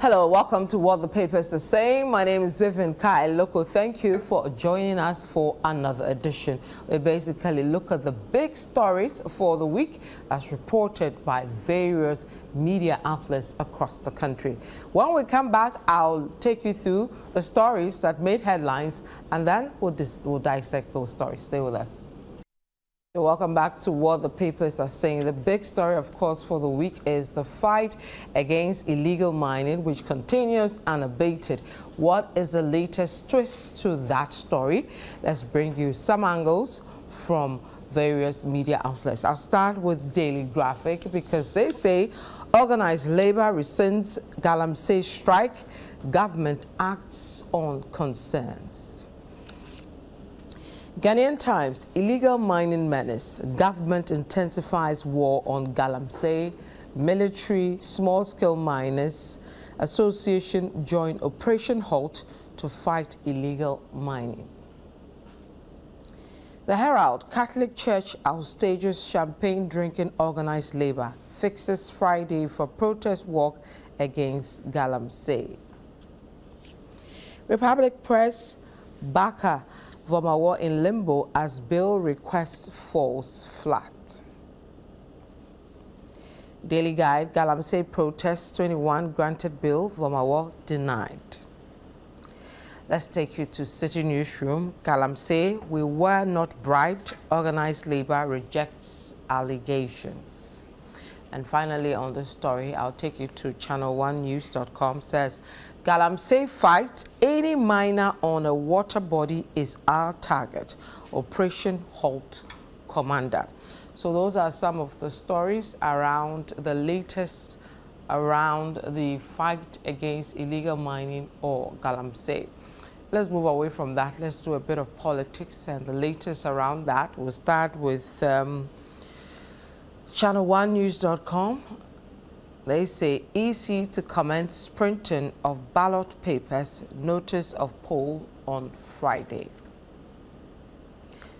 Hello, welcome to What the Papers are Saying. My name is Vivian Kai Loco. Thank you for joining us for another edition. We basically look at the big stories for the week as reported by various media outlets across the country. When we come back, I'll take you through the stories that made headlines, and then we'll dissect those stories. Stay with us. Welcome back to What the Papers are Saying. The big story, of course, for the week is the fight against illegal mining, which continues unabated. What is the latest twist to that story? Let's bring you some angles from various media outlets. I'll start with Daily Graphic because they say organized labor rescinds Galamsey strike, government acts on concerns. Ghanaian Times, illegal mining menace. Government intensifies war on Galamsey. Military, small-scale miners association join Operation Halt to fight illegal mining. The Herald, Catholic Church outstages champagne drinking organized labor. Fixes Friday for protest walk against Galamsey. Republic Press, Baka, Vomawo in limbo as bill request falls flat. Daily Guide, Galamsey protests 21 granted bill, Vomawo denied. Let's take you to City Newsroom. Galamsey, we were not bribed, organized labor rejects allegations. And finally on this story, I'll take you to ChannelOneNews.com, says Galamsey fight, any miner on a water body is our target. Operation Halt commander. So those are some of the stories around the latest around the fight against illegal mining or Galamsey. Let's move away from that. Let's do a bit of politics and the latest around that. We'll start with ChannelOneNews.com. They say EC to commence printing of ballot papers, notice of poll on Friday.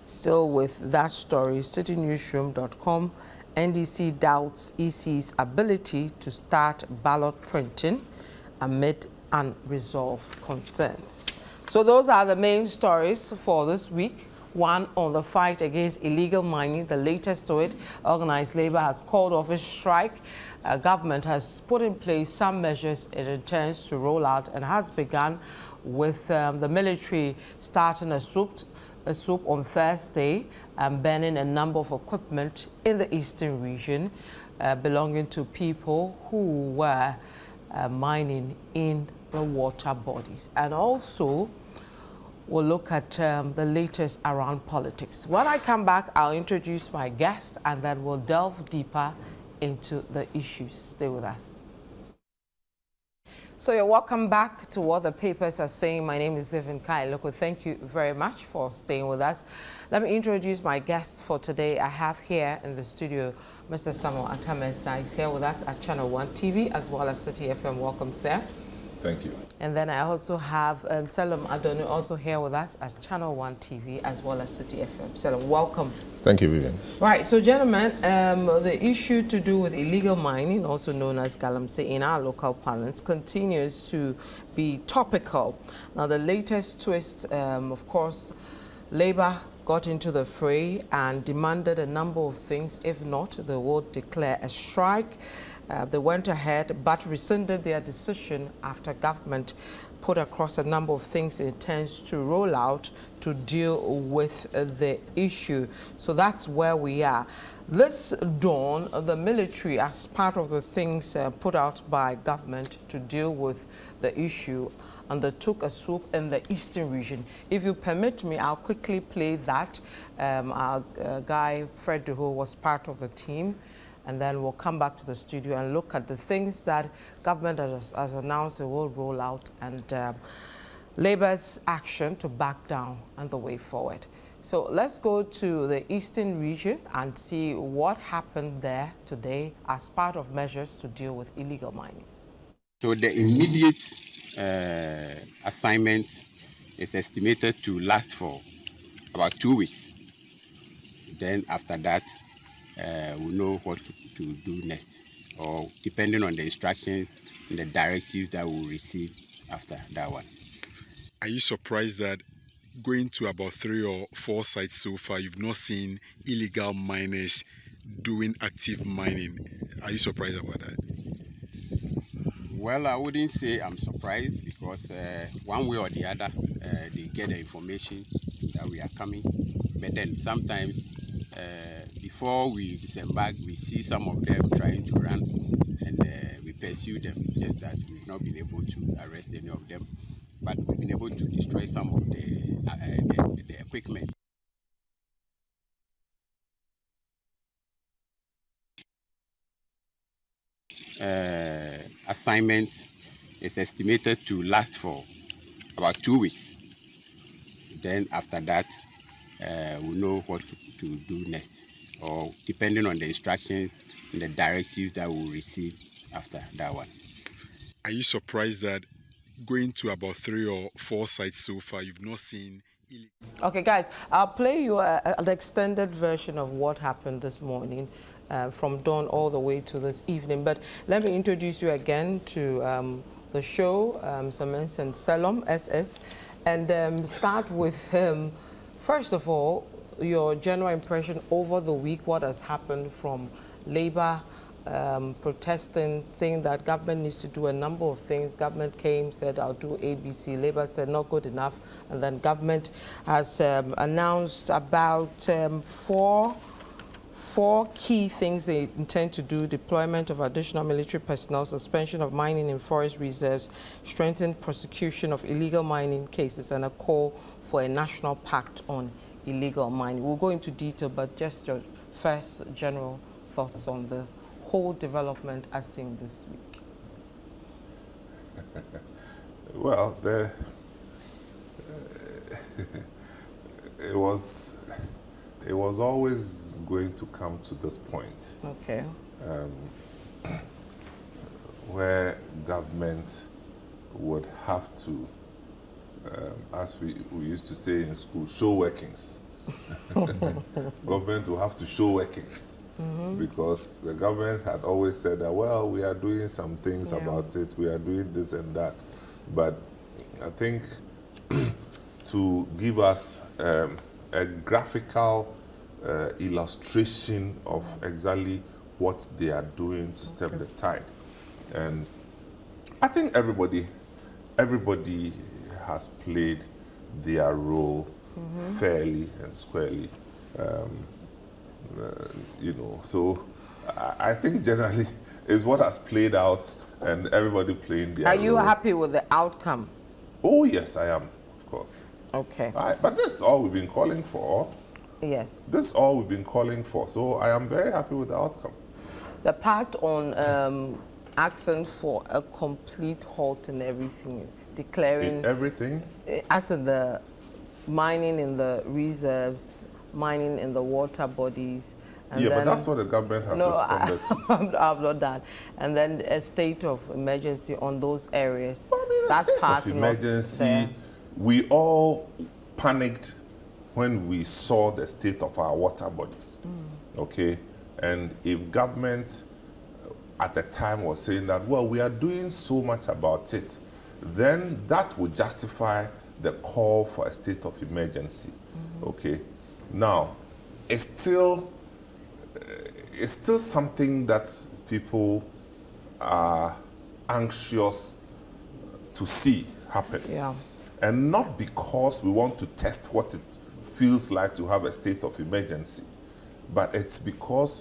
Still with that story, CityNewsroom.com, NDC doubts EC's ability to start ballot printing amid unresolved concerns. So those are the main stories for this week. One on the fight against illegal mining, the latest to it. Organized labor has called off a strike. Government has put in place some measures it intends to roll out and has begun with the military starting a swoop on Thursday and banning a number of equipment in the eastern region belonging to people who were mining in the water bodies. And also we'll look at the latest around politics. When I come back, I'll introduce my guests and then we'll delve deeper into the issues. Stay with us. So you're welcome back to What the Papers are Saying. My name is Vivian Kai Loco. Thank you very much for staying with us. Let me introduce my guests for today. I have here in the studio Mr. Samuel Atamensah. He's here with us at Channel One TV as well as City FM. Welcome, sir. Thank you. And then I also have Selim Adonu also here with us at Channel One TV as well as City FM. Selim, welcome. Thank you, Vivian. Right, so gentlemen, the issue to do with illegal mining, also known as Galamsey in our local parlance, continues to be topical. Now, the latest twist, of course, Labour got into the fray and demanded a number of things. If not, they would declare a strike. They went ahead but rescinded their decision after government put across a number of things it intends to roll out to deal with the issue. So that's where we are. This dawn, the military, as part of the things put out by government to deal with the issue, undertook a swoop in the eastern region. If you permit me, I'll quickly play that. Our guy, Fred DeHo, was part of the team. And then we'll come back to the studio and look at the things that government has announced it will roll out and Labour's action to back down and the way forward. So let's go to the eastern region and see what happened there today as part of measures to deal with illegal mining. So the immediate assignment is estimated to last for about 2 weeks. Then after that, we'll know what to do next, or depending on the instructions and the directives that we'll receive after that one. Are you surprised that going to about 3 or 4 sites so far, you've not seen illegal miners doing active mining? Are you surprised about that? Well, I wouldn't say I'm surprised, because one way or the other, they get the information that we are coming. But then sometimes, before we disembark, we see some of them trying to run, and we pursue them. Just that we've not been able to arrest any of them, but we've been able to destroy some of the equipment. Assignment is estimated to last for about 2 weeks. Then after that, we'll know what to do next, or depending on the instructions and the directives that we'll receive after that one. Are you surprised that going to about 3 or 4 sites so far, you've not seen illegal? Okay, guys, I'll play you an extended version of what happened this morning, from dawn all the way to this evening. But let me introduce you again to the show, Samens and Salom SS, and start with first of all, your general impression over the week, what has happened from Labour protesting, saying that government needs to do a number of things. Government came, said, I'll do ABC. Labour said, not good enough. And then government has announced about four key things they intend to do: deployment of additional military personnel, suspension of mining in forest reserves, strengthened prosecution of illegal mining cases, and a call for a national pact on illegal mining. We'll go into detail, but just your first general thoughts on the whole development as seen this week. Well, it was always going to come to this point. Okay. Where government would have to, as we used to say in school, show workings. Government will have to show workings. Because the government had always said that, well, we are doing some things about it, we are doing this and that. But I think to give us a graphical illustration of exactly what they are doing to stem the tide. And I think everybody has played their role fairly and squarely. You know, so I think generally is what has played out, and everybody playing their role. Are you happy with the outcome? Oh yes, I am, of course. Okay. But this is all we've been calling for. Yes. This is all we've been calling for, so I am very happy with the outcome. The pact on asking for a complete halt in everything, declaring everything, as in the mining in the reserves, mining in the water bodies. And yeah, then, but that's what the government has responded to. I've not done. And then a state of emergency on those areas. Well, I mean, that state part of emergency, we all panicked when we saw the state of our water bodies. Okay? And if government at the time was saying that, well, we are doing so much about it, then that would justify the call for a state of emergency. Okay? Now, it's still something that people are anxious to see happen. Yeah. And not because we want to test what it feels like to have a state of emergency, but it's because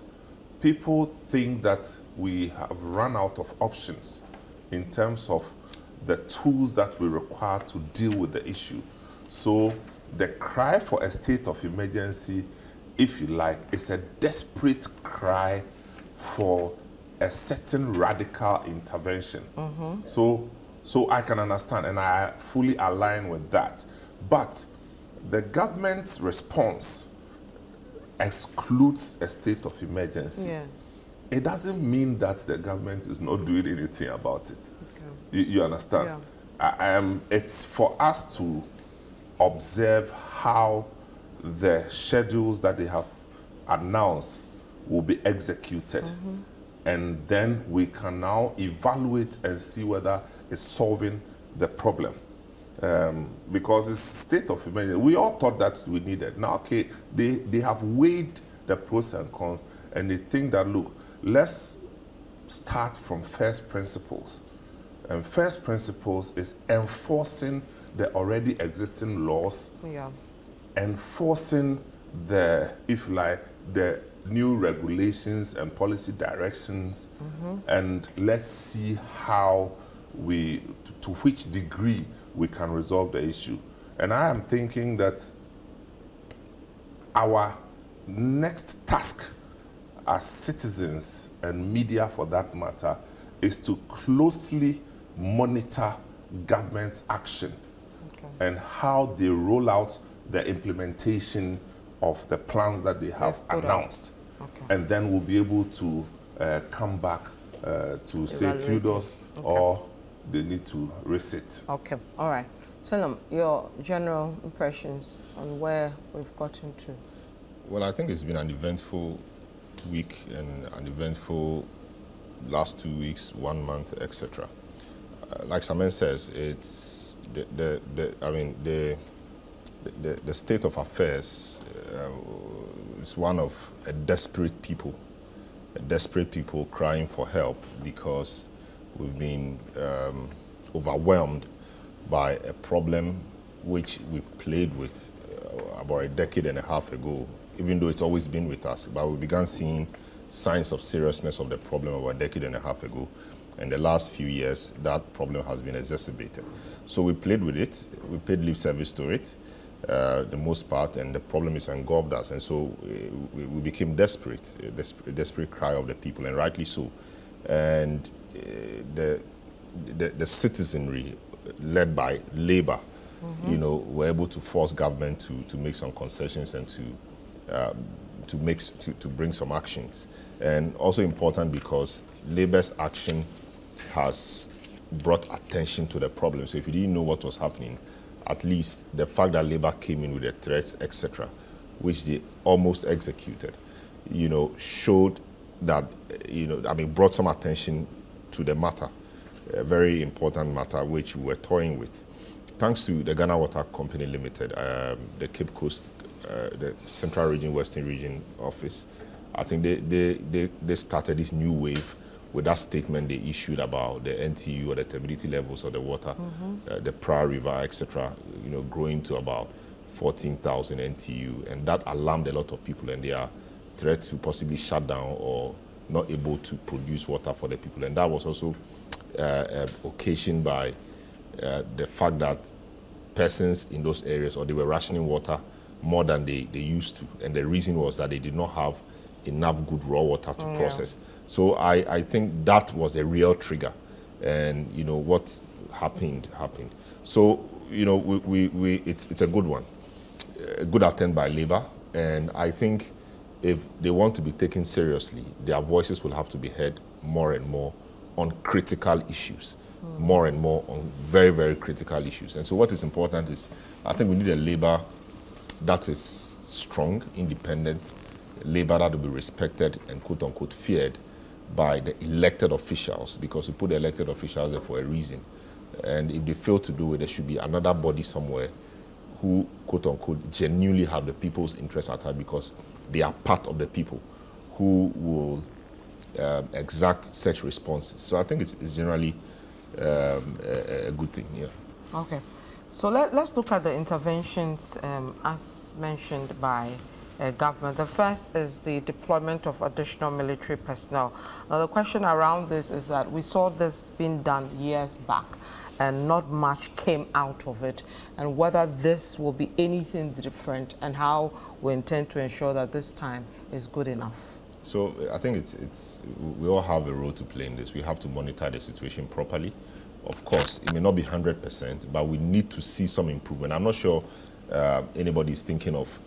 people think that we have run out of options in terms of the tools that we require to deal with the issue. So the cry for a state of emergency, if you like, is a desperate cry for a certain radical intervention. So I can understand, and I fully align with that. But the government's response excludes a state of emergency. Yeah. It doesn't mean that the government is not doing anything about it. Okay. You understand? Yeah. It's for us to observe how the schedules that they have announced will be executed. and then we can now evaluate and see whether it's solving the problem. Because it's state of emergency. We all thought that we needed. Now, okay, they have weighed the pros and cons, and they think that, look, let's start from first principles. And first principles is enforcing the already existing laws, enforcing the, if you like, the new regulations and policy directions, and let's see how we, to which degree we can resolve the issue. And I am thinking that our next task as citizens and media for that matter is to closely monitor government's action and how they roll out the implementation of the plans that they have announced. And then we'll be able to come back to say kudos or they need to resit. Okay, all right. Salam, your general impressions on where we've gotten to? Well, I think it's been an eventful week and an eventful last 2 weeks, 1 month, etc. Like Samen says, it's the state of affairs is one of a desperate people crying for help because we've been overwhelmed by a problem which we played with about a decade and a half ago, even though it's always been with us. But we began seeing signs of seriousness of the problem about a decade and a half ago. In the last few years, that problem has been exacerbated. So we played with it, we paid lip service to it, the most part, and the problem is engulfed us. And so we became desperate, a desperate cry of the people, and rightly so. And the citizenry, led by labor, you know, were able to force government to make some concessions and to bring some actions. And also important because labor's action has brought attention to the problem. So if you didn't know what was happening, at least the fact that labor came in with the threats, etc., which they almost executed, you know, showed that, you know, I mean, brought some attention to the matter, a very important matter which we were toying with. Thanks to the Ghana Water Company Limited, the Cape Coast, the Central Region, Western Region office, I think they started this new wave with that statement they issued about the NTU or the turbidity levels of the water, the Pra River, etc., you know, growing to about 14,000 NTU, and that alarmed a lot of people, and they are threats to possibly shut down or not able to produce water for the people. And that was also occasioned by the fact that persons in those areas, or they were rationing water more than they used to, and the reason was that they did not have enough good raw water to process. So I think that was a real trigger, and you know what happened. So you know it's a good one, a good attempt by labor, and I think if they want to be taken seriously, their voices will have to be heard more and more on critical issues, more and more on very, very critical issues. And so what is important is, I think we need a labor that is strong, independent, labor that will be respected and quote-unquote feared by the elected officials, because we put the elected officials there for a reason. And if they fail to do it, there should be another body somewhere who, quote-unquote, genuinely have the people's interests at heart, because they are part of the people, who will exact such responses. So I think it's generally a good thing, yeah. Okay. So let's look at the interventions as mentioned by government. The first is the deployment of additional military personnel. Now the question around this is that we saw this being done years back and not much came out of it, and whether this will be anything different and how we intend to ensure that this time is good enough. So I think we all have a role to play in this. We have to monitor the situation properly. Of course, it may not be 100%, but we need to see some improvement. I'm not sure anybody is thinking of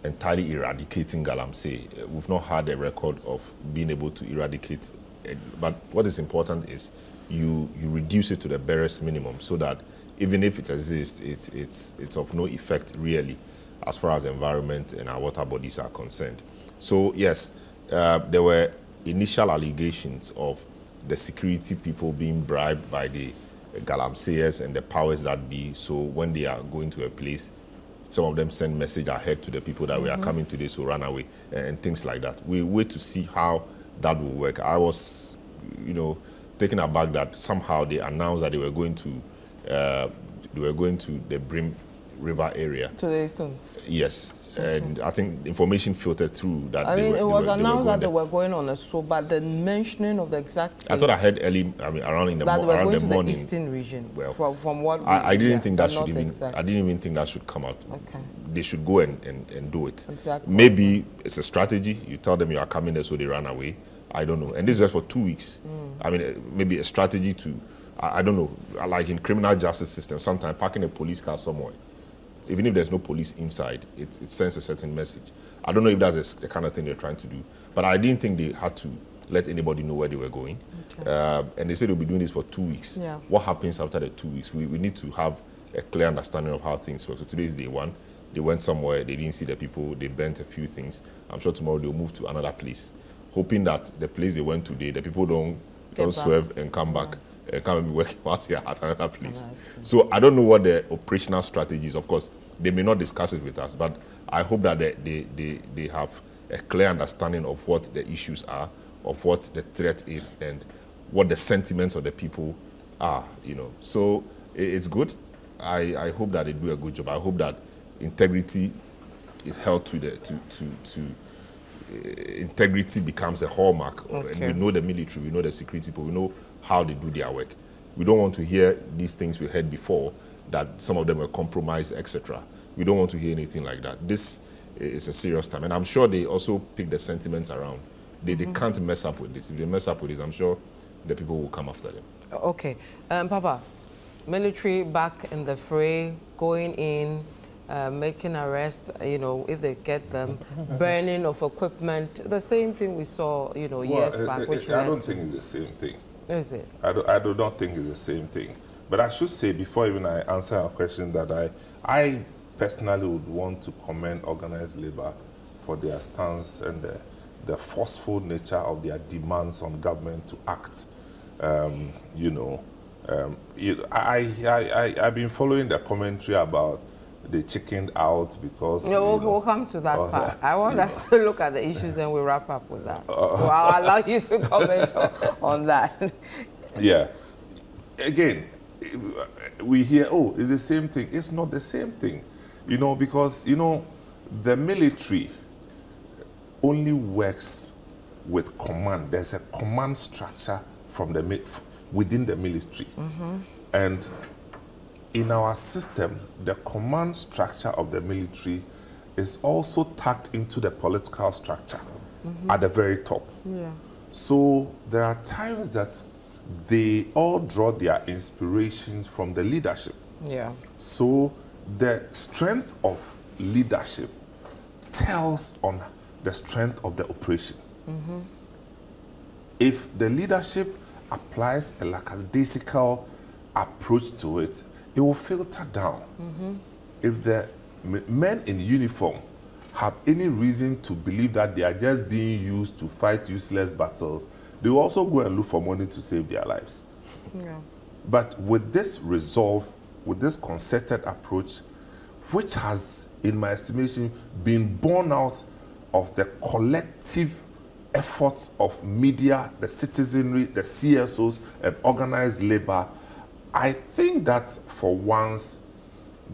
entirely eradicating galamsey. We've not had a record of being able to eradicate it. But what is important is you reduce it to the barest minimum, so that even if it exists, it's of no effect really as far as the environment and our water bodies are concerned. So yes, there were initial allegations of the security people being bribed by the galamseyers and the powers that be. So when they are going to a place, some of them send message ahead to the people that we are coming today, so run away, and things like that. We wait to see how that will work. I was, taken aback that somehow they announced that they were going to the Brim River area. Today soon? Yes. And I think information filtered through that. I mean, it was announced that they were going on a so, but the mentioning of the exact place, I thought I heard around in the that they were around going the to morning. The eastern region. Well, from what I didn't think that should even. Exactly. I didn't even think that should come out. Okay. They should go and do it. Exactly. Maybe it's a strategy. You tell them you are coming there, so they run away. I don't know. And this is just for 2 weeks. I mean, maybe a strategy to. I don't know. Like in criminal justice system, sometimes parking a police car somewhere, even if there's no police inside, it sends a certain message. I don't know if that's the kind of thing they're trying to do, but I didn't think they had to let anybody know where they were going. Okay. And they said they'll be doing this for 2 weeks. Yeah. What happens after the 2 weeks? We need to have a clear understanding of how things work. So today is day one. They went somewhere, they didn't see the people, they burnt a few things. I'm sure tomorrow they'll move to another place, hoping that the place they went today, the people don't swerve and come back. Come and be working whilst here at another place. So I don't know what the operational strategy is. Of course, they may not discuss it with us, but I hope that they have a clear understanding of what the issues are, of what the threat is, and what the sentiments of the people are. So it's good. I hope that they do a good job. I hope that integrity is held to integrity becomes a hallmark. Okay. And we know the military, we know the security people, we know how they do their work. We don't want to hear these things we heard before, that some of them were compromised, etc. We don't want to hear anything like that. This is a serious time. And I'm sure they also pick the sentiments around. They can't mess up with this. If they mess up with this, I'm sure the people will come after them. Okay. Papa, military back in the fray, going in, making arrests, if they get them, burning of equipment, the same thing we saw, years back. I don't think it's the same thing. Is it? I do not think it's the same thing. But I should say, before even I answer a question, that I personally would want to commend organized labor for their stance and the forceful nature of their demands on government to act. I've been following the commentary about they chickened out because... No, we'll come to that part. I want us to look at the issues and we'll wrap up with that. So I'll allow you to comment on that. Yeah. Again, we hear, oh, it's the same thing. It's not the same thing. Because, the military only works with command. There's a command structure within the military. And in our system, the command structure of the military is also tucked into the political structure at the very top. Yeah. So there are times that they all draw their inspirations from the leadership. Yeah. So the strength of leadership tells on the strength of the operation. If the leadership applies a lackadaisical approach to it, it will filter down. If the men in uniform have any reason to believe that they are just being used to fight useless battles, they will also go and look for money to save their lives. Yeah. But with this resolve, with this concerted approach, which has, in my estimation, been born out of the collective efforts of media, the citizenry, the CSOs, and organized labor, I think that for once,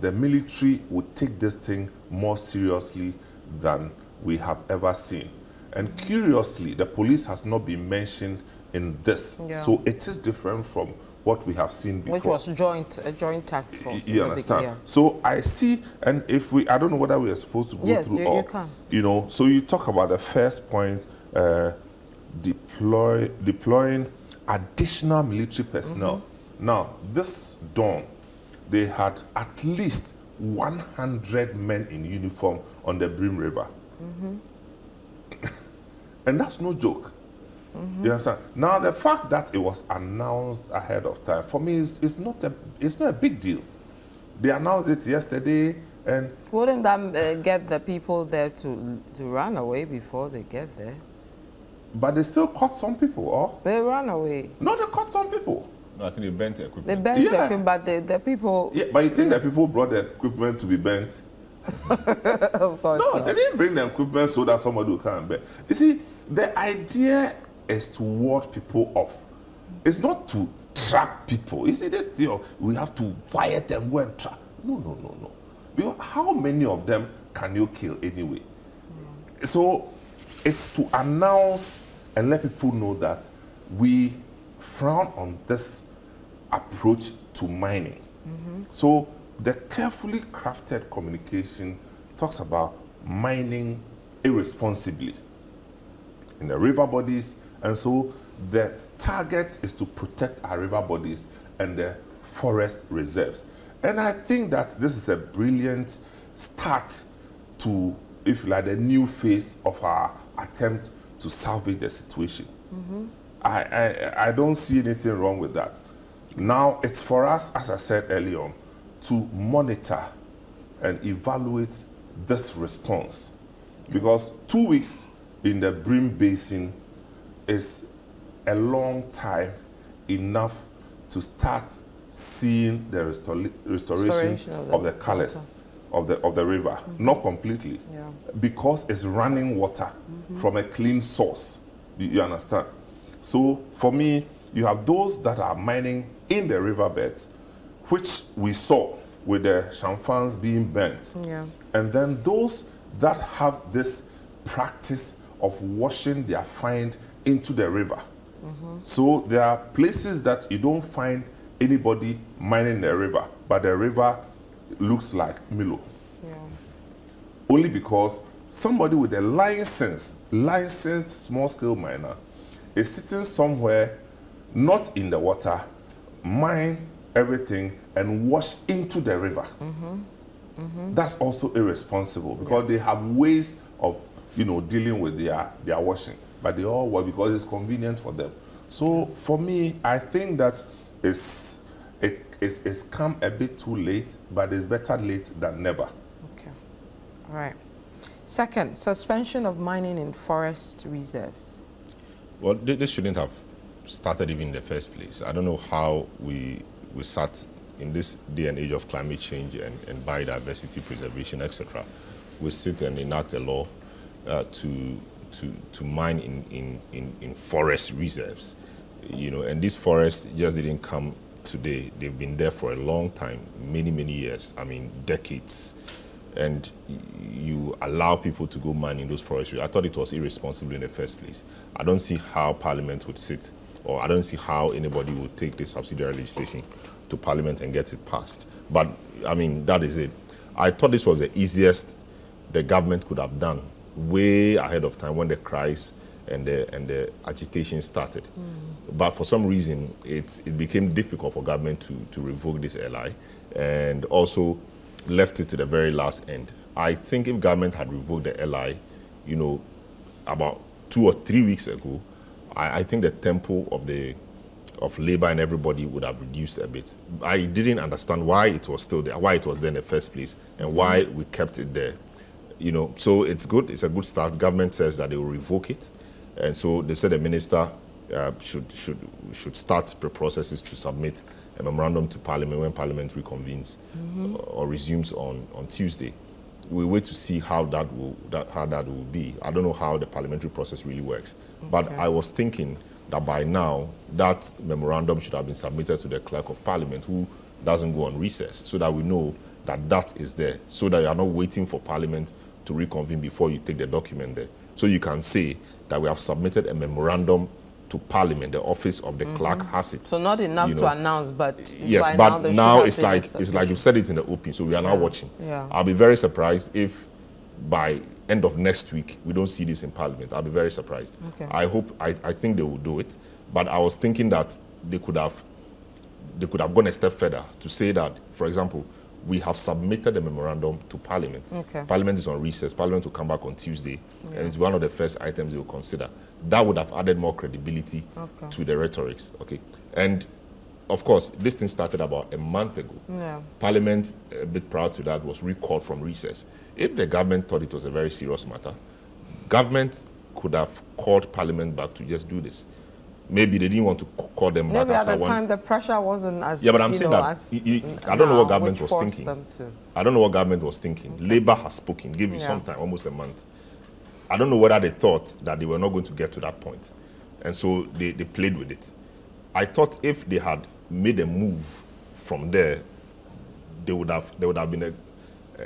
the military would take this thing more seriously than we have ever seen. And curiously, the police has not been mentioned in this. Yeah. So it is different from what we have seen before. Which was a joint task force. You understand? So I see, and I don't know whether we are supposed to go through all. Yes, you can. So you talk about the first point, deploying additional military personnel. Now, this dawn, they had at least 100 men in uniform on the Brim River. And that's no joke. You understand? Now, the fact that it was announced ahead of time, for me, it's not a big deal. They announced it yesterday, and... Wouldn't that get the people there to run away before they get there? but they still caught some people, or? They ran away. No, they caught some people. No, I think they bent the equipment. They bent Yeah. equipment, but the people... Yeah, but you think that people brought the equipment to be bent? Of course No, not. they didn't bring the equipment so that somebody will come and bend. You see, the idea is to ward people off. It's not to trap people. You see, this thing, we have to fire them, go and trap. No, no, no, no. Because how many of them can you kill anyway? So it's to announce and let people know that we frown on this approach to mining. So the carefully crafted communication talks about mining irresponsibly in the river bodies, and so the target is to protect our river bodies and the forest reserves. And I think that this is a brilliant start to, if you like, the new phase of our attempt to salvage the situation. I don't see anything wrong with that. Now it's for us, as I said earlier on, to monitor and evaluate this response, because 2 weeks in the Brim Basin is a long time enough to start seeing the restoration of the colors of the river. Not completely, because it's running water from a clean source. You understand? So for me, you have those that are mining in the riverbeds, which we saw with the chamfans being burnt. And then those that have this practice of washing their find into the river. So there are places that you don't find anybody mining the river, but the river looks like Milo. Only because somebody with a licensed small-scale miner is sitting somewhere, not in the water, mine everything and wash into the river. That's also irresponsible, because they have ways of, dealing with their washing, but they all work because it's convenient for them. So for me, I think that it's come a bit too late, but it's better late than never. Okay, all right. Second, suspension of mining in forest reserves. Well, this shouldn't have started even in the first place. I don't know how we sat in this day and age of climate change and biodiversity preservation, etc. We sit and enact a law to mine in forest reserves, and these forests just didn't come today. They've been there for a long time, many years, I mean decades. And you allow people to go mine in those forests. I thought it was irresponsible in the first place. I don't see how Parliament would sit, or I don't see how anybody would take this subsidiary legislation to Parliament and get it passed. But I mean, that is it. I thought this was the easiest the government could have done, way ahead of time when the cries and the agitation started. But for some reason, it became difficult for government to revoke this LI, and also left it to the very last end. I think if government had revoked the LI, about 2 or 3 weeks ago, I think the tempo of labor and everybody would have reduced a bit. I didn't understand why it was still there, why it was there in the first place, and why we kept it there. So it's good. It's a good start. Government says that they will revoke it, and so they said the minister should start the processes to submit a memorandum to Parliament when Parliament reconvenes or resumes on Tuesday. We wait to see how that will be. I don't know how the parliamentary process really works, but I was thinking that by now that memorandum should have been submitted to the Clerk of Parliament, who doesn't go on recess, so that we know that that is there, so that you are not waiting for Parliament to reconvene before you take the document there. So you can say that we have submitted a memorandum to Parliament. The office of the clerk has it. So not enough to announce, but yes, but now it's like you've said it in the open, so we are now watching. I'll be very surprised if by end of next week we don't see this in Parliament. I'll be very surprised. I think they will do it, but I was thinking that they could have gone a step further to say that, for example, we have submitted a memorandum to Parliament. Parliament is on recess. Parliament will come back on Tuesday, and it's one of the first items they will consider. That would have added more credibility to the rhetorics. And of course, this thing started about a month ago. Parliament, a bit prior to that, was recalled from recess. If the government thought it was a very serious matter, government could have called Parliament back to just do this. Maybe they didn't want to call them back. Maybe at the time the pressure wasn't as, yeah, but I'm saying that I don't know what government was thinking. I don't know what government was thinking. Okay. Labour has spoken, gave you some time, almost a month. I don't know whether they thought that they were not going to get to that point. And so they played with it. I thought if they had made a move from there, there would have been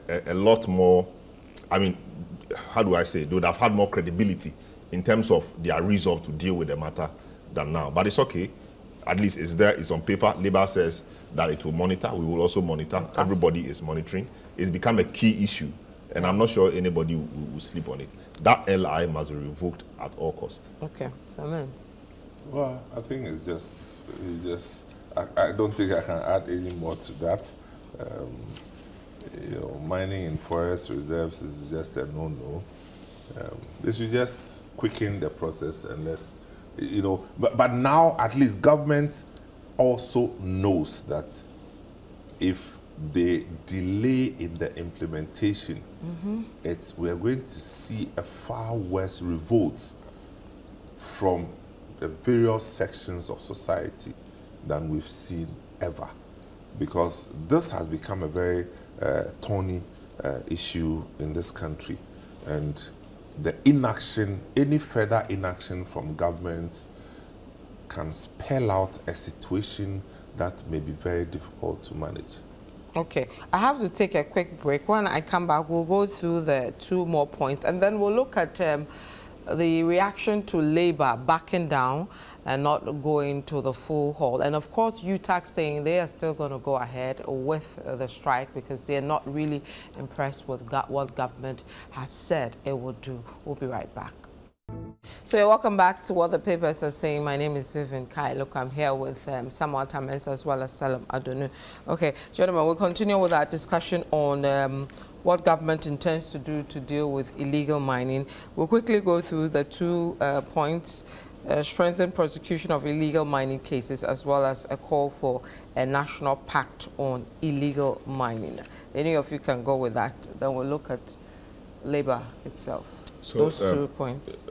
a lot more, I mean, how do I say, they would have had more credibility in terms of their resolve to deal with the matter than now. But it's okay. At least it's there, it's on paper. Labour says that it will monitor. We will also monitor. Okay. Everybody is monitoring. It's become a key issue. And I'm not sure anybody will sleep on it. That LI must be revoked at all costs. Okay. So, well, I think it's just I don't think I can add any more to that. You know, mining in forest reserves is just a no-no. They should just quicken the process and let's, you know, but now at least government also knows that if they delay in the implementation, we are going to see a far worse revolt from the various sections of society than we've seen ever, because this has become a very thorny issue in this country, and the inaction, any further inaction from government can spell out a situation that may be very difficult to manage. Okay, I have to take a quick break. When I come back, we'll go through the 2 more points, and then we'll look at the reaction to Labour backing down and not going to the full halt. And of course, UTAC saying they are still going to go ahead with the strike because they're not really impressed with what government has said it would do. We'll be right back. So welcome back to What the Papers Are Saying. My name is Vivian Kai. Look, I'm here with Samuel Tamens as well as Salam Adonu. Okay, gentlemen, we'll continue with our discussion on what government intends to do to deal with illegal mining. We'll quickly go through the 2 points. Strengthen prosecution of illegal mining cases, as well as a call for a national pact on illegal mining. Any of you can go with that. Then we'll look at Labour itself. So those 2 points.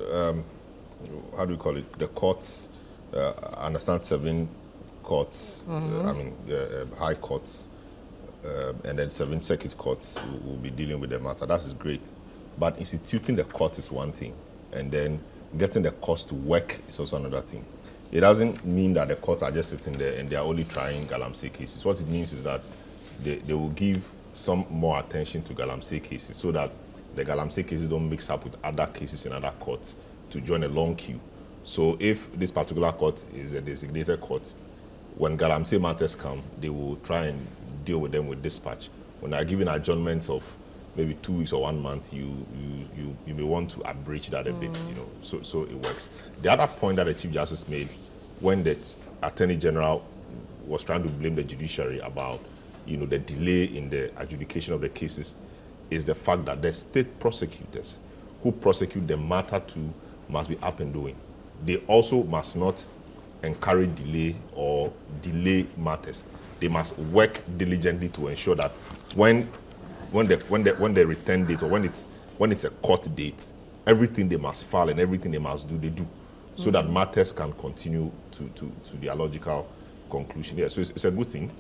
How do you call it? The courts, I understand 7 courts, I mean, high courts, and then 7 circuit courts will be dealing with the matter. That is great. But instituting the court is one thing, and then getting the courts to work is also another thing. It doesn't mean that the courts are just sitting there and they are only trying Galamsey cases. What it means is that they will give some more attention to Galamsey cases so that the Galamsey cases don't mix up with other cases in other courts to join a long queue. So if this particular court is a designated court, when Galamsey matters come, they will try and deal with them with dispatch. When they are given adjournments of maybe 2 weeks or 1 month, you may want to abridge that a bit, you know, so it works. The other point that the Chief Justice made when the Attorney General was trying to blame the judiciary about, you know, the delay in the adjudication of the cases is the fact that the state prosecutors who prosecute the matter too must be up and doing. They also must not encourage delay or delay matters. They must work diligently to ensure that when the return date or when it's a court date, everything they must file and everything they must do, they do, so that matters can continue to their logical conclusion. Yeah, so it's a good thing.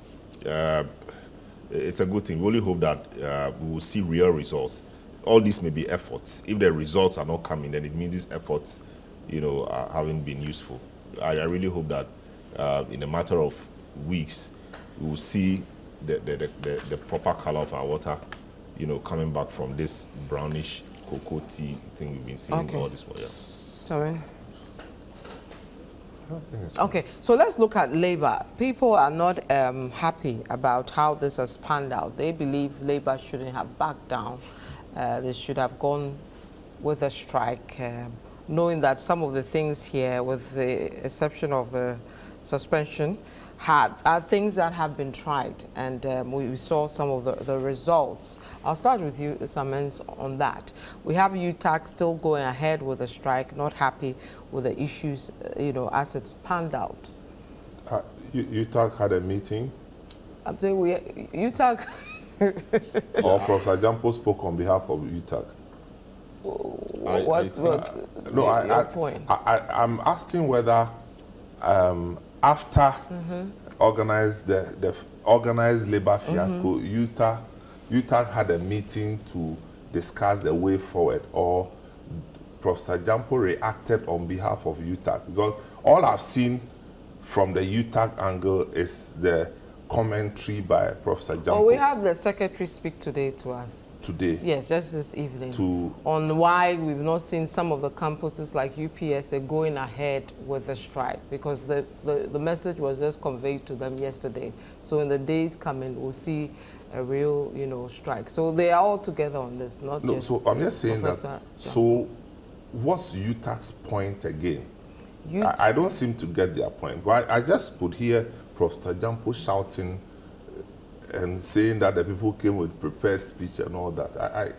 It's a good thing. We only hope that we will see real results. All these may be efforts. If the results are not coming, then it means these efforts, you know, haven't been useful. I really hope that in a matter of weeks, we will see the proper color of our water, you know, coming back from this brownish cocoa tea thing we've been seeing all this while. Yeah. Sorry. Okay, so let's look at Labour. People are not happy about how this has panned out. They believe Labour shouldn't have backed down. They should have gone with a strike, knowing that some of the things here, with the exception of the suspension, are things that have been tried, and we saw some of the results. I'll start with you, Samens, on that. We have UTAC still going ahead with the strike, not happy with the issues, you know, as it's panned out. UTAC had a meeting. I'm saying UTAC. Or Professor Jampo spoke on behalf of UTAC. your point? I'm asking whether after the organized labor fiasco, UTAG had a meeting to discuss the way forward, or Professor Jampo reacted on behalf of UTAG? Because all I've seen from the UTAG angle is the commentary by Professor Jampo. Oh, we have the secretary speak today to us. Today? Yes, just this evening. On why we've not seen some of the campuses like UPS going ahead with the strike, because the message was just conveyed to them yesterday. So in the days coming, we'll see a real, strike. So they are all together on this, not just. So I'm just saying Professor that. Jampo. So what's UTAG's point again? I don't seem to get their point. I just could hear Professor Jampo shouting and saying that the people came with prepared speech and all that.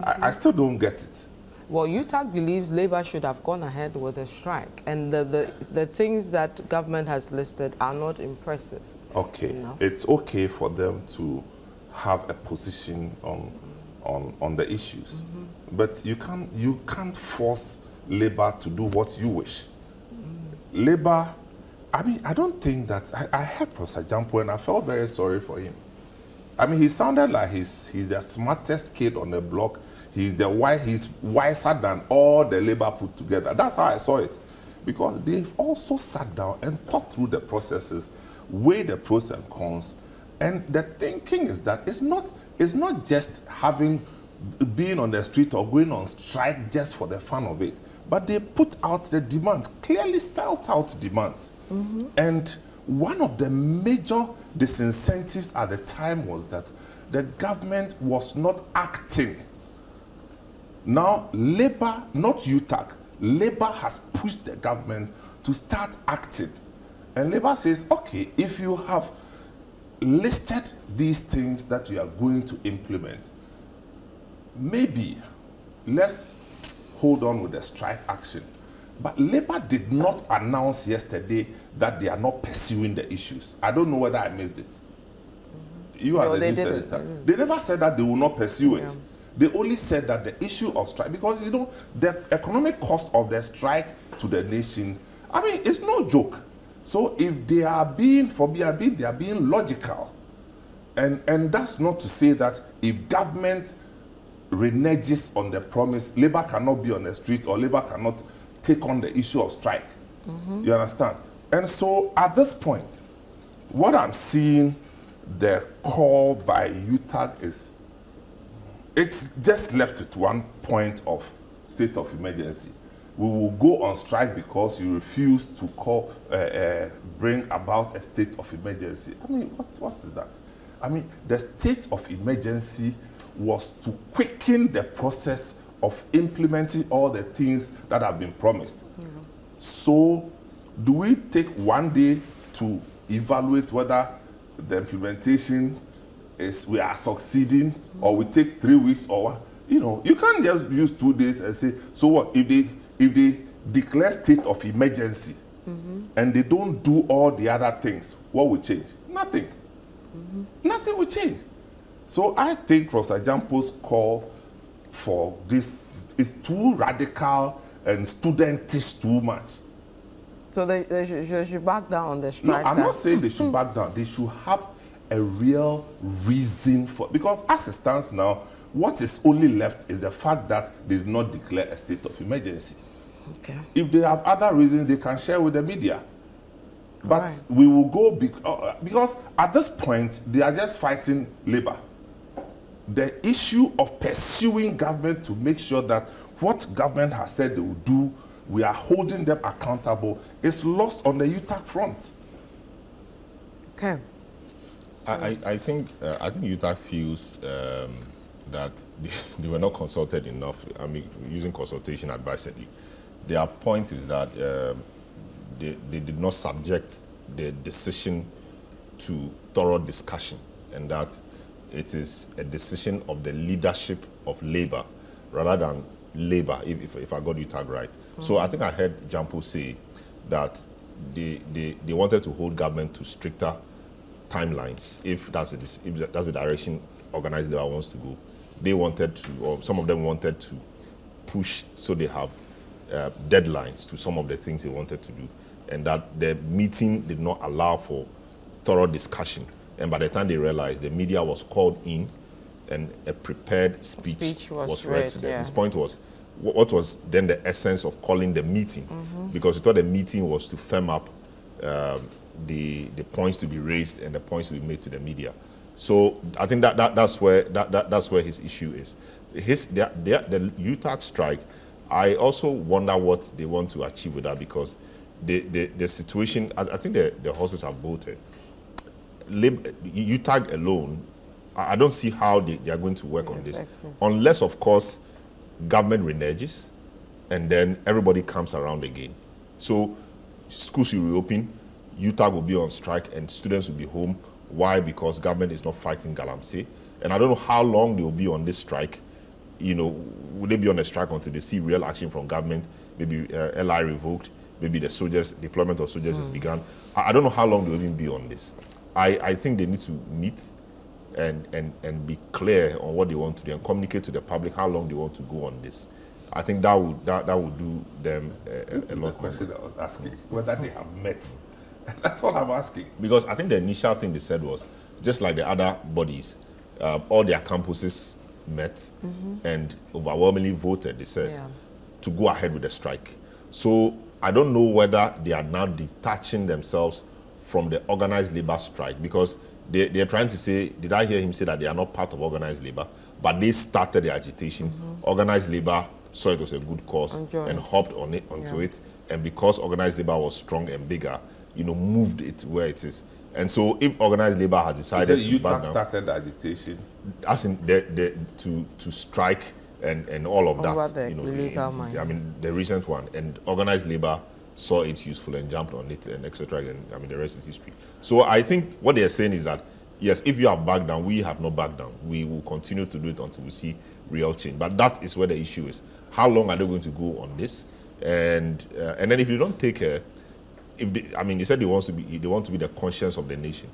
I still don't get it. Well, UTAG believes Labour should have gone ahead with a strike, and the things that government has listed are not impressive. Okay, it's okay for them to have a position on the issues, but you can't force Labour to do what you wish. Labour, I mean, I don't think that I heard Professor Jampo and I felt very sorry for him. I mean, he sounded like he's the smartest kid on the block. He's wiser than all the Labour put together. That's how I saw it. Because they've also sat down and thought through the processes, weighed the pros and cons. And the thinking is that it's not just being on the street or going on strike just for the fun of it. But they put out the demands, clearly spelled out demands. And one of the major disincentives at the time was that the government was not acting. Now, Labour, not UTAG, Labour has pushed the government to start acting. And Labour says, okay, if you have listed these things that you are going to implement, maybe let's hold on with the strike action. But Labour did not announce yesterday that they are not pursuing the issues. I don't know whether I missed it. You are the news editor. They never said that they will not pursue it. They only said that the issue of strike, because the economic cost of the strike to the nation, I mean, it's no joke. So if they are being they are being logical. And that's not to say that if government reneges on the promise, Labour cannot be on the street or Labour cannot take on the issue of strike. You understand? And so at this point, what I'm seeing the call by UTAG is, it's just left with one point of state of emergency. We will go on strike because you refuse to bring about a state of emergency. I mean, what is that? I mean, the state of emergency was to quicken the process of implementing all the things that have been promised. So, do we take one day to evaluate whether the implementation we are succeeding, or we take 3 weeks, or you can't just use 2 days and say, so what if they declare state of emergency and they don't do all the other things? What will change? Nothing. Nothing will change. So I think Professor Jampo's call for this is too radical and studentish too much. So they should back down on the strike? No, I'm not saying they should back down. They should have a real reason for, because as it stands now, what is only left is the fact that they did not declare a state of emergency. Okay. If they have other reasons, they can share with the media. But we will go because at this point, they are just fighting Labour. The issue of pursuing government to make sure that what government has said they will do, we are holding them accountable, is lost on the UTAG front. Okay. I think UTAG feels that they were not consulted enough. I mean, using consultation advisedly. Their point is that they did not subject the decision to thorough discussion, and that it is a decision of the leadership of Labour rather than Labour, if I got UTAG right. So I think I heard Jampo say that they wanted to hold government to stricter timelines, if that's the direction organized Labour wants to go. They wanted to, or some of them wanted to push, so they have deadlines to some of the things they wanted to do, and that the meeting did not allow for thorough discussion. And by the time they realized, the media was called in and a prepared speech was read to them. Yeah. His point was, what was then the essence of calling the meeting? Because he thought the meeting was to firm up the points to be raised and the points to be made to the media. So I think that's where his issue is. The UTAG strike, I also wonder what they want to achieve with that, because the situation, I think the horses have bolted. UTAG alone, I don't see how they are going to work on this, unless, of course, government reneges and then everybody comes around again. So schools will reopen, UTAG will be on strike, and students will be home. Why? Because government is not fighting Galamsey. And I don't know how long they will be on this strike. You know, will they be on a strike until they see real action from government? Maybe LI revoked, maybe the soldiers, deployment of soldiers has begun. I don't know how long they will even be on this. I think they need to meet and be clear on what they want to do and communicate to the public how long they want to go on this. I think that would do them a lot. The question I was asking, whether they have met. That's all I'm asking. Because I think the initial thing they said was, just like the other bodies, all their campuses met and overwhelmingly voted, they said, to go ahead with the strike. So I don't know whether they are now detaching themselves from the organized labor strike, because they're trying to say, did I hear him say that they are not part of organized labor, but they started the agitation. Organized labor saw it was a good cause and hopped on it onto it, and because organized labor was strong and bigger, you know, moved it where it is. And so if organized labor has decided to back down, started agitation, as in to strike and all of that, you know, illegal mining. I mean, the recent one, and organized labor saw it useful and jumped on it, and etc. And I mean, the rest is history. So I think what they are saying is that, yes, if you have backed down, we have not backed down. We will continue to do it until we see real change. But that is where the issue is. How long are they going to go on this? And then if you don't take care, they said they want to be the conscience of the nation.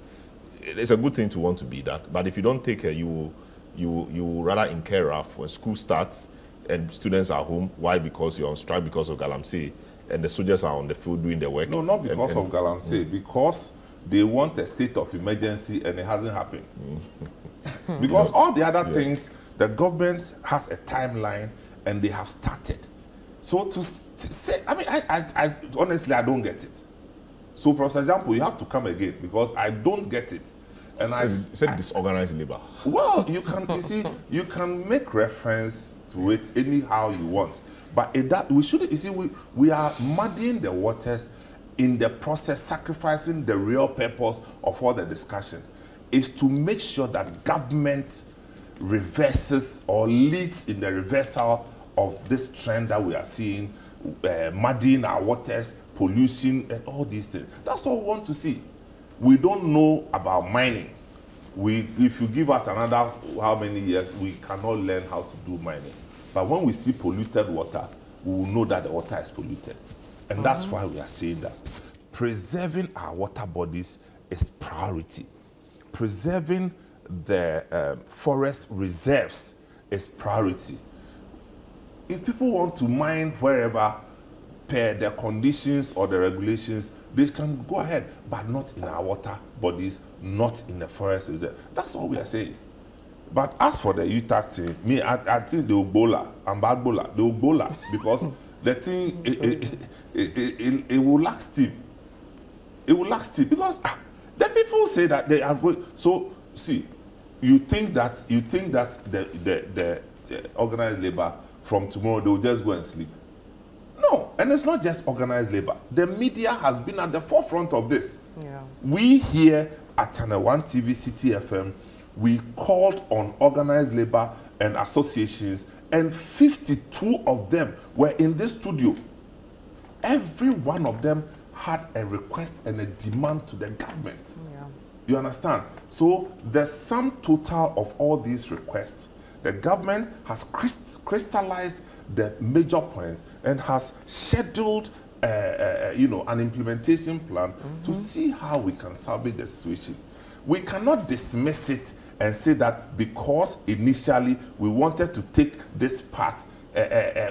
It's a good thing to want to be that. But if you don't take care, you will rather incur wrath when school starts and students are home. Why? Because you're on strike because of Galamsey, and the soldiers are on the field doing their work. No, not because of Galamsey, because they want a state of emergency and it hasn't happened. Because all the other things, the government has a timeline and they have started. So to say, I honestly, I don't get it. So, Professor Jampo, you have to come again, because I don't get it. And I said disorganized labor. Well, you see, you can make reference to it anyhow you want. But we are muddying the waters in the process, sacrificing the real purpose of all the discussion is to make sure that government reverses or leads in the reversal of this trend that we are seeing, muddying our waters, pollution, and all these things. That's all we want to see. We don't know about mining. If you give us another how many years, we cannot learn how to do mining. But when we see polluted water, we will know that the water is polluted. And that's why we are saying that preserving our water bodies is priority. Preserving the forest reserves is priority. If people want to mine wherever per the conditions or the regulations, they can go ahead, but not in our water bodies, not in the forest reserve. That's all we are saying. But as for the UTAG thing, I think they will bola, and bad bola, they will bola, because the thing, it will lack steam. It will lack steam, because the people say that they are going. So, see, you think that the organized labor from tomorrow, they will just go and sleep. No, and it's not just organized labor. The media has been at the forefront of this. Yeah. We here at ChannelOne TV, City FM, we called on organized labor and associations, and 52 of them were in this studio. Every one of them had a request and a demand to the government. Yeah. You understand? So the sum total of all these requests, the government has crystallized the major points and has scheduled an implementation plan to see how we can salvage the situation. We cannot dismiss it and say that because initially we wanted to take this path,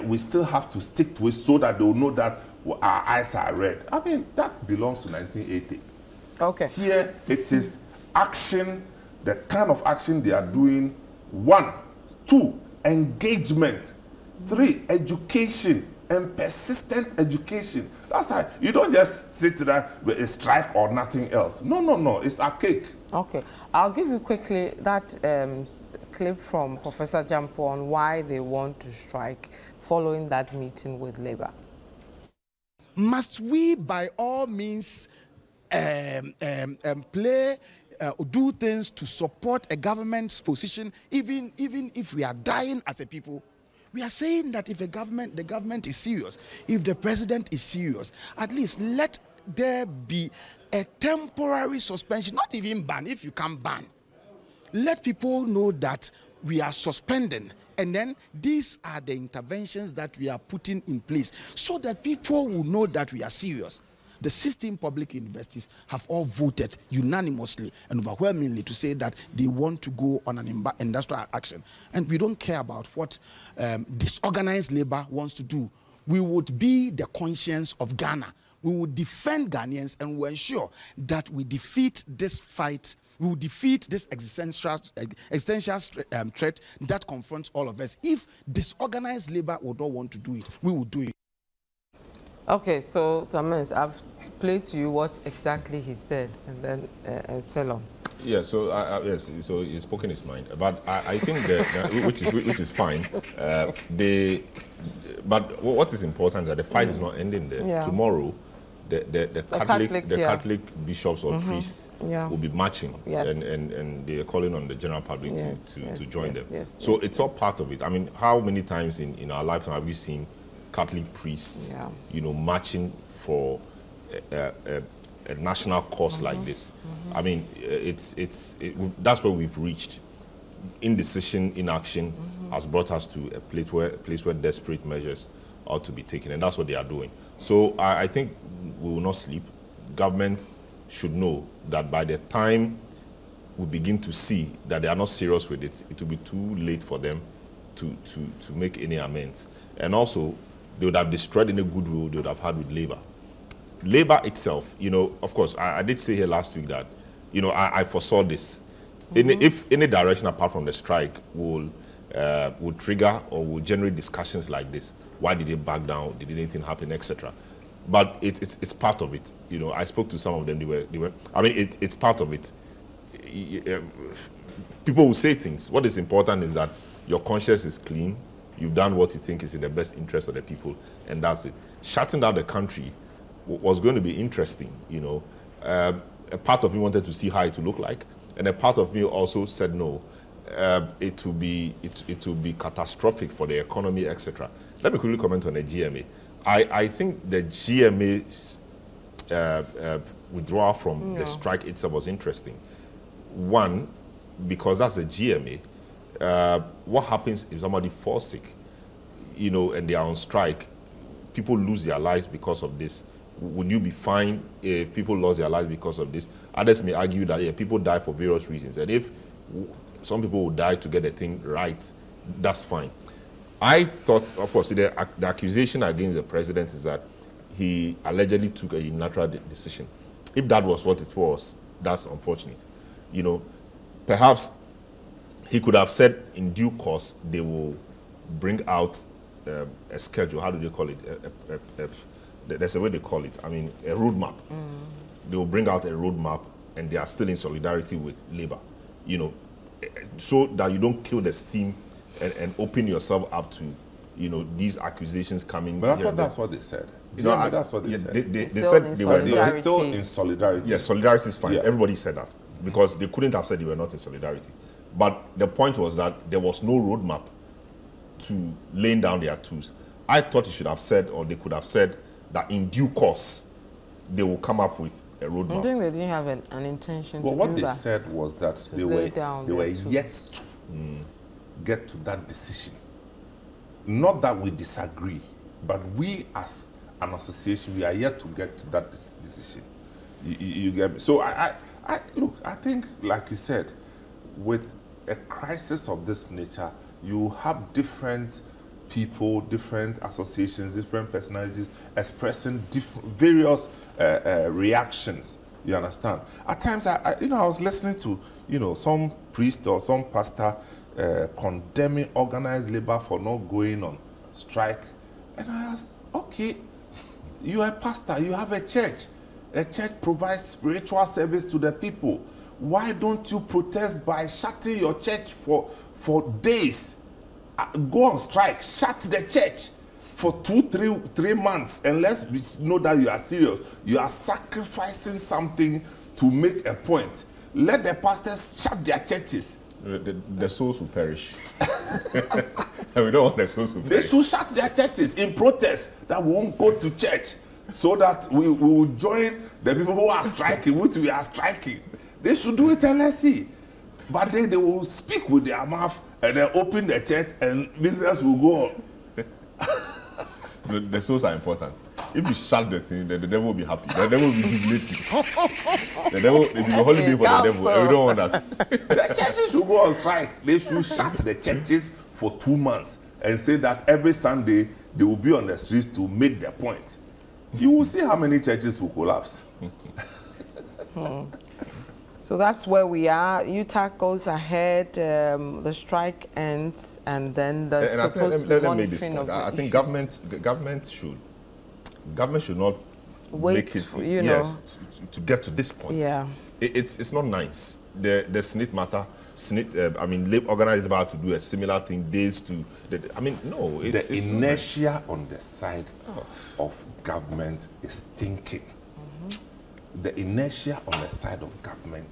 we still have to stick to it so that they will know that our eyes are red. I mean, that belongs to 1980. Okay. Here, it is action, the kind of action they are doing. 1, 2, engagement. 3, education and persistent education. That's how you don't just sit there with a strike or nothing else. No, no, no. It's archaic. Okay. I'll give you quickly that clip from Professor Jampo on why they want to strike following that meeting with Labour. Must we, by all means, do things to support a government's position, even if we are dying as a people? We are saying that if the government is serious, if the president is serious, at least let there be a temporary suspension, not even ban. If you can't ban, let people know that we are suspending, and then these are the interventions that we are putting in place so that people will know that we are serious. The 16 public universities have all voted unanimously and overwhelmingly to say that they want to go on an industrial action. And we don't care about what disorganized labor wants to do. We would be the conscience of Ghana. We will defend Ghanaians and we will ensure that we defeat this fight. We will defeat this existential threat that confronts all of us. If disorganized labor would not want to do it, we will do it. Okay, so Samens, I've played to you what exactly he said, and then Selon. Yeah, so yes, so he's spoken his mind, but I think that which is fine. But what is important is that the fight is not ending there. Yeah. Tomorrow, the Catholic bishops or priests will be marching, and they are calling on the general public to join them. So it's all part of it. I mean, how many times in our lifetime have we seen Catholic priests, marching for a national cause like this? I mean, that's where we've reached. Indecision, inaction has brought us to a place where desperate measures ought to be taken, and that's what they are doing. So I think we will not sleep. Government should know that by the time we begin to see that they are not serious with it, it will be too late for them to make any amends. And also, they would have destroyed any goodwill they would have had with Labour. Labour itself, of course, I did say here last week that, I foresaw this. If any direction apart from the strike will trigger or will generate discussions like this, why did they back down? Did anything happen, etc.? But it's part of it. I spoke to some of them. They were. I mean, it's part of it. People will say things. What is important is that your conscience is clean. You've done what you think is in the best interest of the people, and that's it. Shutting down the country was going to be interesting, A part of me wanted to see how it would look like, and a part of me also said no. It will be catastrophic for the economy, etc. Let me quickly comment on the GMA. I think the GMA's withdrawal from the strike itself was interesting. One, because that's a GMA. What happens if somebody falls sick, and they are on strike? People lose their lives because of this. Would you be fine if people lost their lives because of this? Others may argue that people die for various reasons, and if some people will die to get the thing right, that's fine. I thought, of course, the accusation against the president is that he allegedly took a unilateral decision. If that was what it was, that's unfortunate. Perhaps he could have said in due course they will bring out a schedule. How do they call it? There's a way they call it. I mean, a roadmap. They will bring out a roadmap, and they are still in solidarity with Labour. So that you don't kill the steam and open yourself up to, these accusations coming. But I thought that's what they said. That's what they said. They said they were still in solidarity. Yes, solidarity is fine. Yeah. Everybody said that because they couldn't have said they were not in solidarity. But the point was that there was no roadmap to laying down their tools. I thought he should have said, or they could have said, that in due course they will come up with a roadmap. I think they didn't have an intention to do that. Well, what they said was that they were yet to get to that decision. Not that we disagree, but we as an association, we are yet to get to that decision. You get me? So look, I think, like you said, with a crisis of this nature, you have different people, different associations, different personalities expressing various reactions. You understand? At times, I was listening to, some priest or some pastor condemning organized labor for not going on strike. And I asked, okay, you are a pastor, you have a church. A church provides spiritual service to the people. Why don't you protest by shutting your church for days? Go on strike, shut the church for 3 months, and let's know that you are serious. You are sacrificing something to make a point. Let the pastors shut their churches. The souls will perish. We don't want the souls to perish. They should shut their churches in protest that we won't go to church, so that we will join the people who are striking, which we are striking. They should do it and let's see. But then they will speak with their mouth and then open the church and business will go on. The souls are important. If you shut the thing, then the devil will be happy. The devil will be jubilating. The devil, it is a holiday for the devil. And we don't want that. The churches should go on strike. They should shut the churches for 2 months and say that every Sunday they will be on the streets to make their point. You will see how many churches will collapse. So that's where we are. UTAC goes ahead, the strike ends, and then the supposed monitoring of I think government should not wait, make it, to get to this point. Yeah. It's not nice. The Senate matter, organized labor to do a similar thing, days to, no. It's inertia on the side of government is stinking. The inertia on the side of government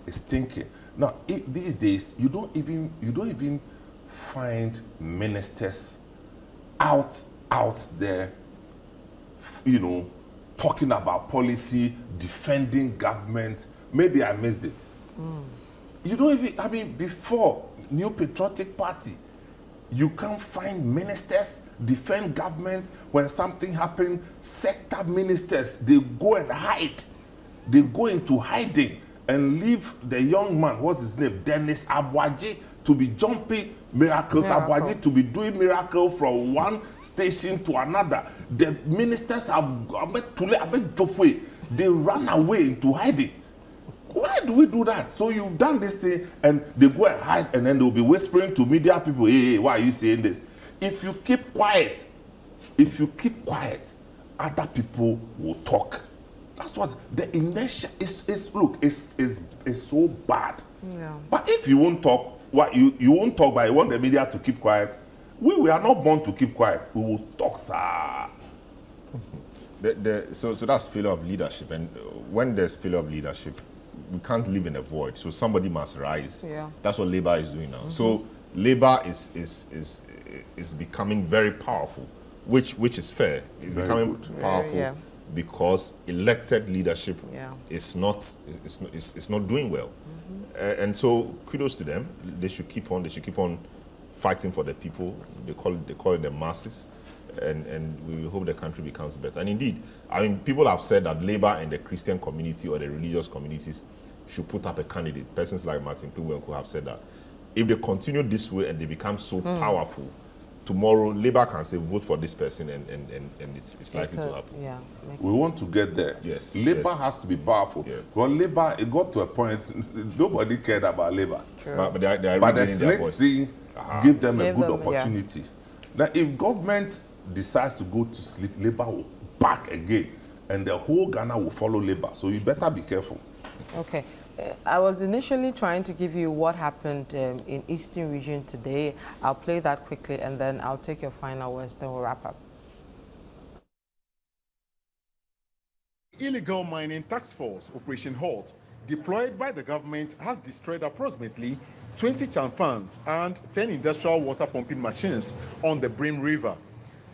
is stinking. Now, these days, you don't even find ministers out there, talking about policy, defending government. Maybe I missed it. You don't even, before New Patriotic Party, you can't find ministers defend government. When something happens, sector ministers, they go and hide. They go into hiding and leave the young man, what's his name, Dennis Abwaji, to be jumping miracles. Abwaji to be doing miracle from one station to another. The ministers they run away into hiding. Why do we do that? So you've done this thing and they go and hide, and then they'll be whispering to media people, hey, why are you saying this? If you keep quiet, other people will talk. That's what the inertia is. Look, it's so bad. Yeah. But if you won't talk, you won't talk, but you want the media to keep quiet. We are not born to keep quiet. We will talk, sir. So that's failure of leadership, and when there's failure of leadership, we can't live in a void. So somebody must rise. Yeah. That's what labor is doing now. So labor is becoming very powerful, which is fair. It's becoming powerful. Because elected leadership is not doing well, and so kudos to them. They should keep on. They should keep on fighting for the people. They call it the masses, and we hope the country becomes better. And indeed, people have said that Labour and the Christian community or the religious communities should put up a candidate. Persons like Martin Piwenko have said that if they continue this way and they become so powerful, tomorrow Labour can say vote for this person, and it's likely to happen. Yeah, we want to get there. Yes, Labour has to be powerful. Yeah. But Labour, it got to a point nobody cared about Labour. But the Senate thing give them a good opportunity. Now, if government decides to go to sleep, Labour will back again, and the whole Ghana will follow Labour. So you better be careful. Okay. I was initially trying to give you what happened in Eastern Region today. I'll play that quickly, and then I'll take your final words, then we'll wrap up. Illegal mining task force, Operation Halt, deployed by the government, has destroyed approximately 20 chanfans and 10 industrial water pumping machines on the Brim River.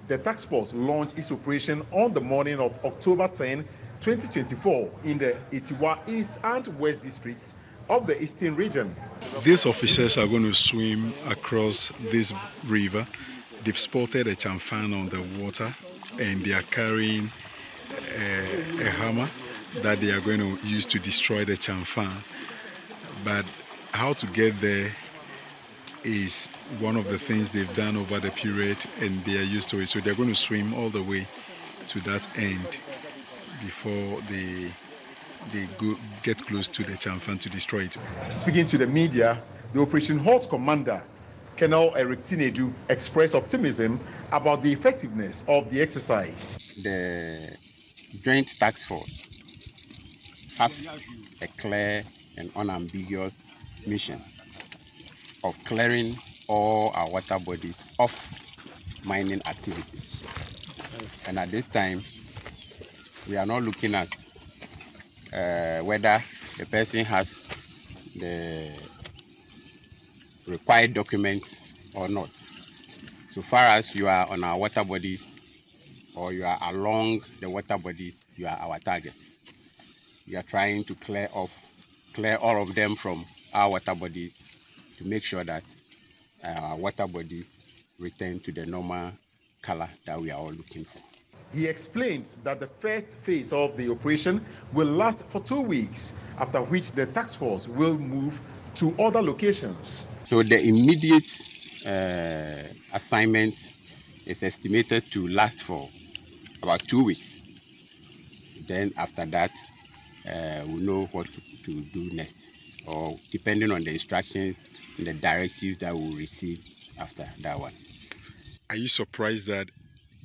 The task force launched its operation on the morning of October 10, 2024 in the Itiwa East and West districts of the Eastern region. These officers are going to swim across this river. They've spotted a chanfan on the water, and they are carrying a hammer that they are going to use to destroy the chanfan. But how to get there is one of the things they've done over the period, and they are used to it. So they're going to swim all the way to that end before they get close to the Chamfan to destroy it. Speaking to the media, the Operation Halt commander, Colonel Eric Tinedu, expressed optimism about the effectiveness of the exercise. The Joint Task Force has a clear and unambiguous mission of clearing all our water bodies of mining activities. And at this time, we are not looking at whether the person has the required documents or not. So far as you are on our water bodies or you are along the water bodies, you are our target. We are trying to clear all of them from our water bodies to make sure that our water bodies return to the normal color that we are all looking for. He explained that the first phase of the operation will last for 2 weeks, after which the task force will move to other locations. So the immediate assignment is estimated to last for about 2 weeks. Then after that, we'll know what to do next, or depending on the instructions and the directives that we'll receive after that one. Are you surprised that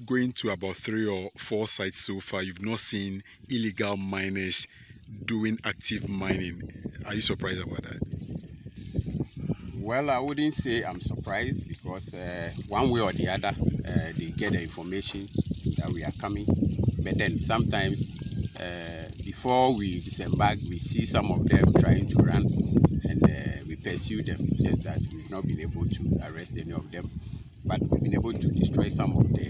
going to about 3 or 4 sites so far, you've not seen illegal miners doing active mining? Are you surprised about that? Well, I wouldn't say I'm surprised, because one way or the other, they get the information that we are coming. But then sometimes, before we disembark, we see some of them trying to run, and we pursue them, just that we've not been able to arrest any of them. But we've been able to destroy some of the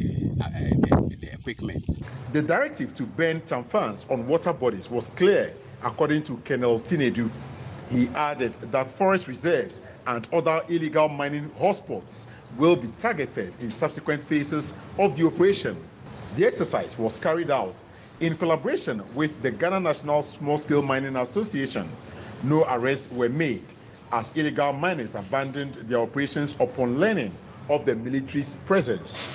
equipment. The directive to burn Chamfans on water bodies was clear, according to Colonel Tinedu. He added that forest reserves and other illegal mining hotspots will be targeted in subsequent phases of the operation. The exercise was carried out in collaboration with the Ghana National Small-Scale Mining Association. No arrests were made, as illegal miners abandoned their operations upon learning of the military's presence.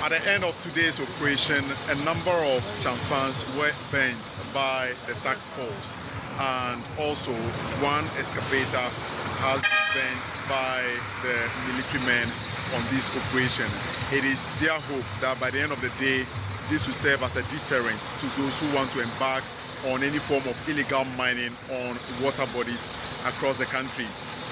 At the end of today's operation, a number of Chamfans were burnt by the task force, and also one excavator has been burnt by the military men on this operation. It is their hope that by the end of the day, this will serve as a deterrent to those who want to embark on any form of illegal mining on water bodies across the country.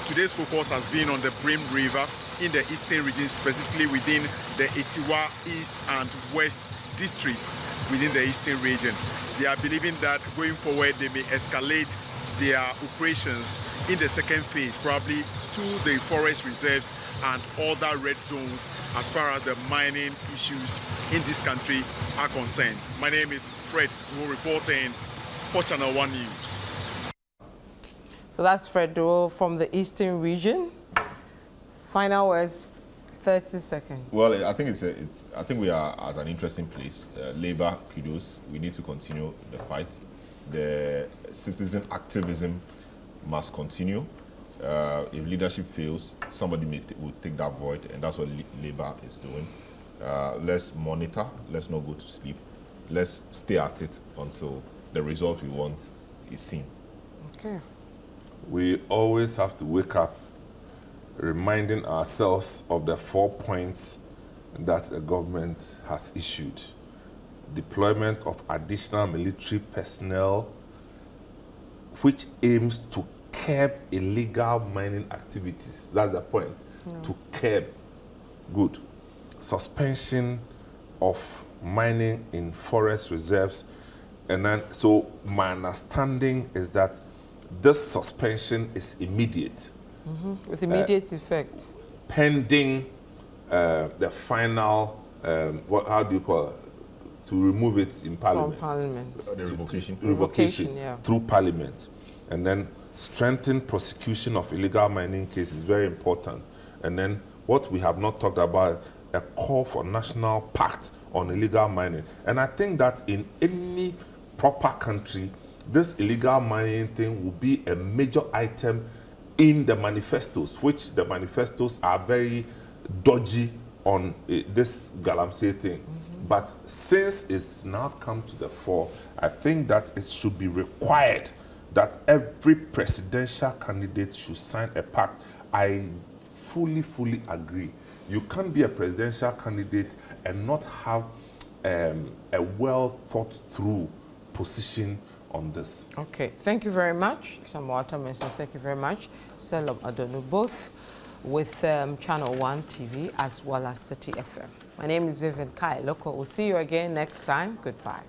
Today's focus has been on the Brim River in the eastern region, specifically within the Etiwa East and West districts within the eastern region. They are believing that going forward they may escalate their operations in the second phase, probably to the forest reserves and other red zones as far as the mining issues in this country are concerned. My name is Fred Jumo, reporting for Channel One News. So that's Fred Duo from the eastern region. Final words, 30 seconds. Well, I think I think we are at an interesting place. Labour, kudos. We need to continue the fight. The citizen activism must continue. If leadership fails, somebody will take that void, and that's what Labour is doing. Let's monitor. Let's not go to sleep. Let's stay at it until the result we want is seen. Okay. We always have to wake up reminding ourselves of the 4 points that the government has issued. Deployment of additional military personnel, which aims to curb illegal mining activities. That's the point. To curb. Good. Suspension of mining in forest reserves. And then, so my understanding is that this suspension is immediate. With immediate effect. Pending the final, how do you call it? To remove it in Parliament. From Parliament. The revocation. Revocation, yeah. through Parliament. And then strengthen prosecution of illegal mining cases is very important. And then what we have not talked about, a call for national pact on illegal mining. And I think that in any proper country, this illegal mining thing will be a major item in the manifestos, which the manifestos are very dodgy on this Galamsey thing. But since it's now come to the fore, I think that it should be required that every presidential candidate should sign a pact. I fully agree. You can't be a presidential candidate and not have a well thought through position on this. Okay, thank you very much. Samwata Mensah, thank you very much. Selam Adonu, both with Channel One TV as well as City FM. My name is Vivian Kai Loco. We'll see you again next time. Goodbye.